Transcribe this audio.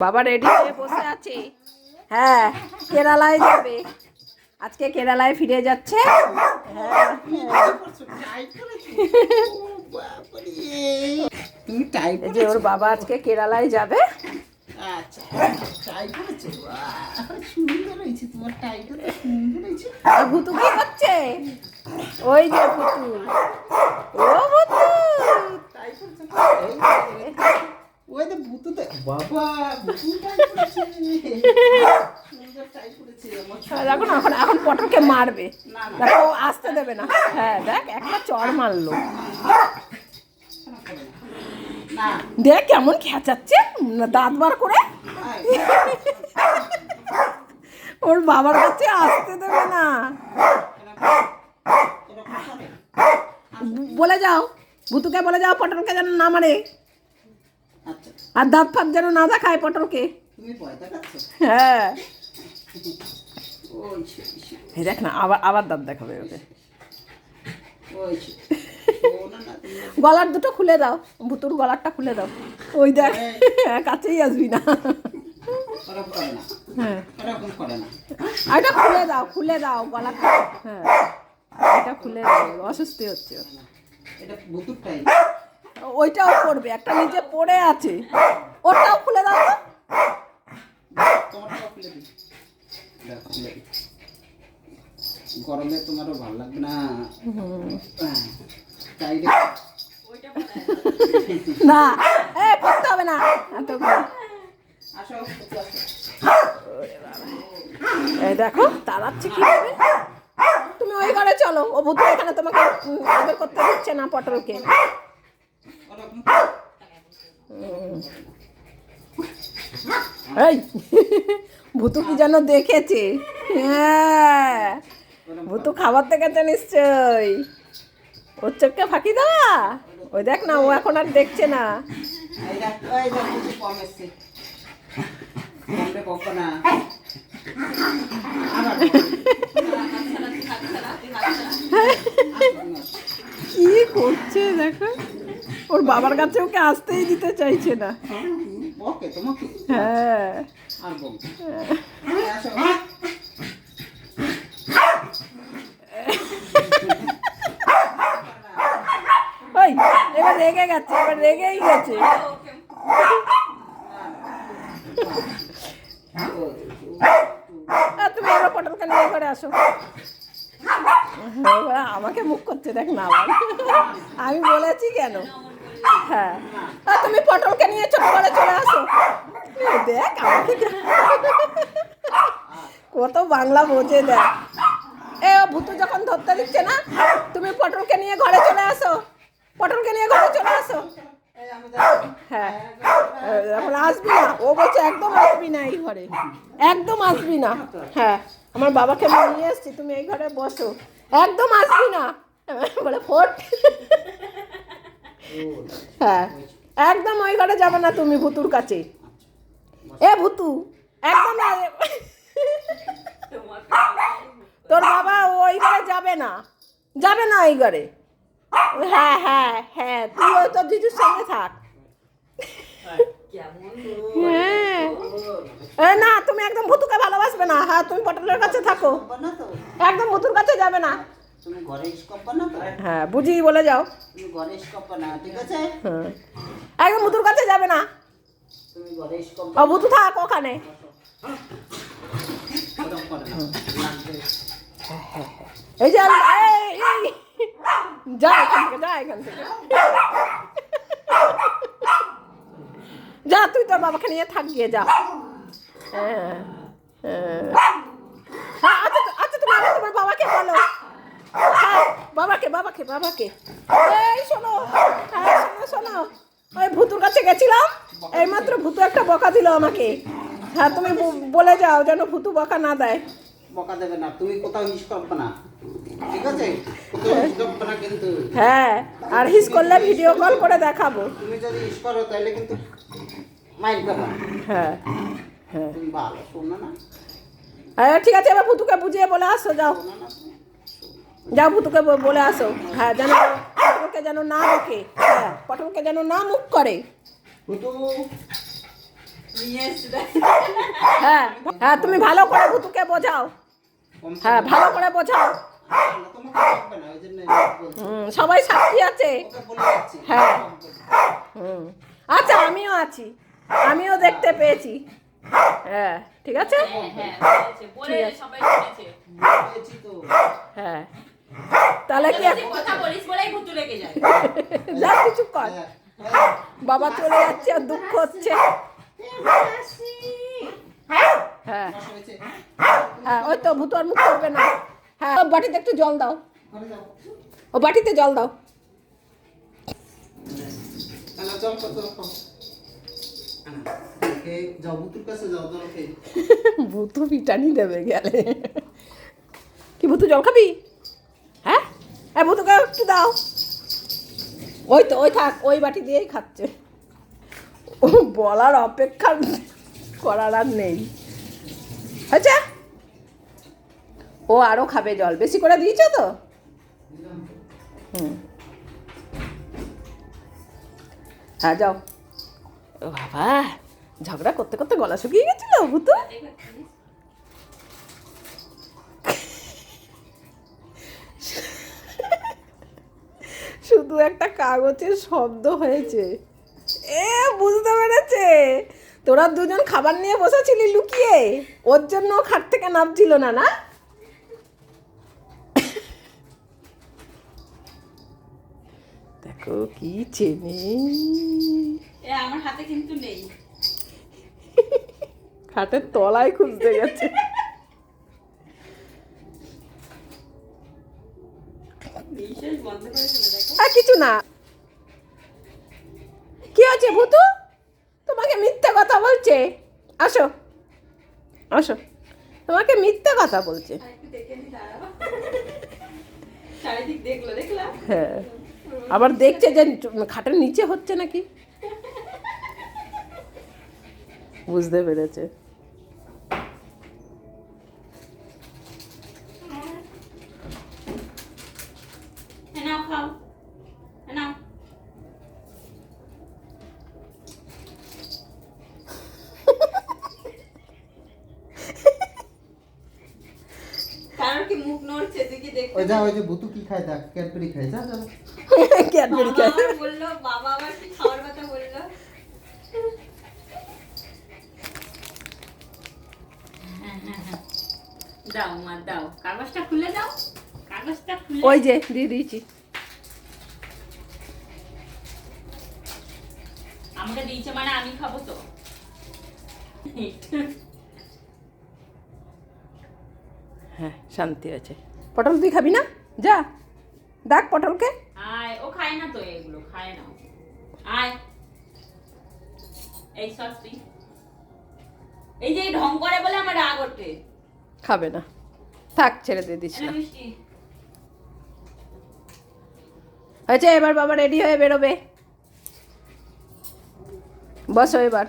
বাবা রেডি হয়ে বসে আছে। হ্যাঁ, কেরালায় যাবে আজকে, কেরালায় ফিরে যাচ্ছে। হ্যাঁ, তুমি টাই যে ওর বাবা আজকে কেরালায় যাবে। আচ্ছা, টাই করেছো? সুন্দর হয়েছে তোমার টাইটা, তো সুন্দর হয়েছে। আর ভুতু কি করছে? ওই যে ভুতু, ও ভুতু টাই করেছো? ওই তো ভূতুতে বাবা, ভূতু টাই করেছে, সুন্দর টাই করেছে আমার। এখন এখন এখন পটলকে মারবে, দেখো ও আসতে দেবে না। হ্যাঁ দেখ, একটা চড় মারলো, না দেখ কেমন খেঁচাচ্ছে দাঁত বার করে। ওর বাবার কাছে আসতে দেবে না। বলে যাও, ভুতুকে বলে যাও পটলকে যেন না মারে, আচ্ছা, আর দাঁত ফাঁত যেন না দেখায় পটলকে। তুমি ভয় দেখাচ্ছ? হ্যাঁ, ওই সে, এই দেখ না, আবার আবার দাঁত দেখাবে ওকে। ওই সে। শোনো না তুমি, গলার দুটো খুলে দাও, ভুতুর গলারটা খুলে দাও। ওই দেখ, কাছেই আসবি না। ওরকম করে না, হ্যাঁ, ওরকম করে না। আর এটা খুলে দাও, খুলে দাও গলাটা। হ্যাঁ, এটা খুলে দাও, অস্বস্তি হচ্ছে ওর। এটা ভূতুর টাই। ওইটাও পড়বে, একটা নিচে পড়ে আছে, ওটাও খুলে দাও তো। তোমারটাও খুলে দিই, দাও, খুলে দিই। গরমে তোমারও ভালো লাগবে না। টাইটা না, পড়তে হবে না এতগুলো। আসো, আসো। এই দেখো তাড়াচ্ছে কিভাবে। তুমি ওই ঘরে চলো, ও ভূত এখানে তোমাকে আদর করতে দিচ্ছে না পটলকে। ওরকম এই ভূতু কি যেন দেখেছে। হ্যাঁ, ভূতু খাবার দেখেছে নিশ্চয়ই, ওর চোখকে ফাঁকি দেওয়া। ওই দেখ না, ও এখন আর দেখছে না। এই দেখ, এই দেখ, কিছু কম এসছে। কমবে কমবে না। আবার কি করছে দেখো, ওর বাবার কাছে ওকে আসতেই দিতে চাইছে না। ওকে তোমাকে হ্যাঁ, আর বল। আসো। ওই এবার রেগে গেছে, এবার রেগেই গেছে। তুমি এবার পটলকে নিয়ে ঘরে আসো। এবার আমাকে মুখ করছে দেখ না আবার। আমি বলেছি কেন? হ্যাঁ, তুমি পটলকে নিয়ে ছোট করে চলে আসো। দেখ আমাকে কত বাংলা বোঝে দেখ। ও ভূতু যখন ধরতে দিচ্ছে না, তুমি পটলকে নিয়ে ঘরে চলে আসো, পটলকে নিয়ে ঘরে চলে আসো। হ্যাঁ, এখন আসবি না, ও বলছে একদম আসবি না এই ঘরে, একদম আসবি না। হ্যাঁ, আমার বাবাকে নিয়ে এসছি, তুমি এই ঘরে বসো, একদম আসবি না বলে ফোট। হ্যাঁ, একদম ওই ঘরে যাবে না তুমি ভূতুর কাছে। এ ভূতু একদম তোর বাবা ওই ঘরে যাবে না, যাবে না ওই ঘরে। হ্যাঁ হ্যাঁ হ্যাঁ, তুই ওই তোর দিদির সঙ্গে থাক। হ্যাঁ, না তুমি একদম ভূতুকে ভালোবাসবে না। হ্যাঁ, তুমি পটলের কাছে থাকো, না তো, একদম ভূতুর কাছে যাবে না। তুমি ঘরে স্কপ না তো, হ্যাঁ, বুঝিয়ে বলে যাও। তুমি ঘরে স্কপ না, ঠিক আছে? হ্যাঁ, একদম ভূতুর কাছে যাবে না। তুমি ঘরে স্কপ ও ভূতু থাক ওখানে। ওরকম করে না, লাগবে। এই যে এই যা এখান থেকে, যা এখান থেকে, যা তুই তোর বাবাকে নিয়ে থাক গিয়ে, যা। হ্যাঁ হ্যাঁ, আচ্ছা আচ্ছা, তুমি আগে তোমার বাবাকে বলো। হ্যাঁ, বাবাকে বাবাকে বাবাকে এই শোনো, হ্যাঁ শোনো শোনো, ওই ভূতুর কাছে গেছিলাম, এইমাত্র ভূতু একটা বকা দিল আমাকে। হ্যাঁ, তুমি বলে যাও যেন ভূতু বকা না দেয়। বকা দেবে না, তুমি কোথাও স্কপ না, ঠিক আছে? কোথাও স্কপ না কিন্তু। হ্যাঁ, আর হিস করলে ভিডিও কল করে দেখাবো। তুমি যদি ইস করো তাহলে কিন্তু মাইর পাবা। হ্যাঁ হ্যাঁ, তুমি ভালো শোনো না, ঠিক আছে, এবার ভূতুকে বুঝিয়ে বলে আসো, যাও শোনো না তুমি। যাও, ভূতুকে বলে আসো। হ্যাঁ, যেন পটলকে যেন না বকে, হ্যাঁ পটলকে যেন না মুখ করে। ভূতু, হ্যাঁ হ্যাঁ, তুমি ভালো করে ভুতুকে বোঝাও। হ্যাঁ, ভালো করে বোঝাও। তোমাকে রাখবে না, ওই জন্য বলছি। সবাই সাক্ষী আছে। ওকে বলে যাচ্ছি। হ্যাঁ। আচ্ছা, আমিও আছি, আমিও দেখতে পেয়েছি। হ্যাঁ, ঠিক আছে। বলেছি তো। হ্যাঁ, তাহলে কি কথা বলিস বলেই ভূত লেগে যায়। যা কিছু কর। হ্যাঁ, হ্যাঁ। বাবা চলে যাচ্ছে আর দুঃখ হচ্ছে। হ্যাঁ বসা হয়েছে। হ্যাঁ, ওই তো ভূত আর মুখ করবে না। হ্যাঁ, ও বাটিতে একটু জল দাও, ঘরে যাও। ও বাটিতে জল দাও। আনা, জল কত রকম? আনা, খেয়ে যাও, বুতুর কাছে যাও, জল খেয়ে। ভূতু পিটানি দেবে গেলে। কি ভূতু জল খাবি? হ্যাঁ হ্যাঁ, ভূতুকে একটু দাও। ওই তো, ওই থাক, ওই বাটি দিয়েই খাচ্ছে। ও বলার অপেক্ষা করার আর নেই। আচ্ছা, ও আরো খাবে জল, বেশি করে দিয়েছো তো। হুম, হ্যাঁ যাও। ও বাবা, ঝগড়া করতে করতে গলা শুকিয়ে গেছিল ভূতু। শুধু একটা কাগজের শব্দ হয়েছে। এ বুঝতে পেরেছে, তোরা দুজন খাবার নিয়ে বসেছিলি লুকিয়ে, ওর জন্য ও খাট থেকে নামছিল না, না? দেখো কি চেনে, আমার হাতে কিন্তু নেই। খাটের তলায় খুঁজতে গেছে। নিঃশ্বাস বন্ধ করে চলে দেখো। আর কিছু না। কি আছে ভূতু? তোমাকে মিথ্যে কথা বলছে। আসো আসো, তোমাকে মিথ্যে কথা বলছে। আর একটু দেখে নি, দাঁড়াও। চারিদিক দেখলাম। হ্যাঁ, আবার দেখছে যে খাটের নিচে হচ্ছে নাকি। বুঝতে পেরেছে। নাও খাও, নাও। কারোর কি মুখ নড়ছে, তুই কি দেখতে? ওই যা, ওই যে বুতু কি খায় দেখ, ক্যাডবেরি খায়, যা যা। ক্যাডবেরি বাবা খায়। আবার বললো, বাবা আবার কি খাওয়ার কথা বললো। দাও মা, দাও, কাগজটা খুলে দাও, কাগজটা খুলে। ওই যে দিয়ে দিয়েছি। আমাকে দিয়েছে মানে আমি খাবো তো। হ্যাঁ, শান্তি আছে। পটল তুই খাবি না? যা ডাক পটলকে। আয়, ও খায় না তো, এগুলো খায় না। আয়, এই সস্তি, এই যে ঢং করে বলে আমার রাগ ওঠে। খাবে না, থাক, ছেড়ে দিয়ে দিস না। মিষ্টি আচ্ছা, এবার বাবা রেডি হয়ে বেরোবে। বসো এবার।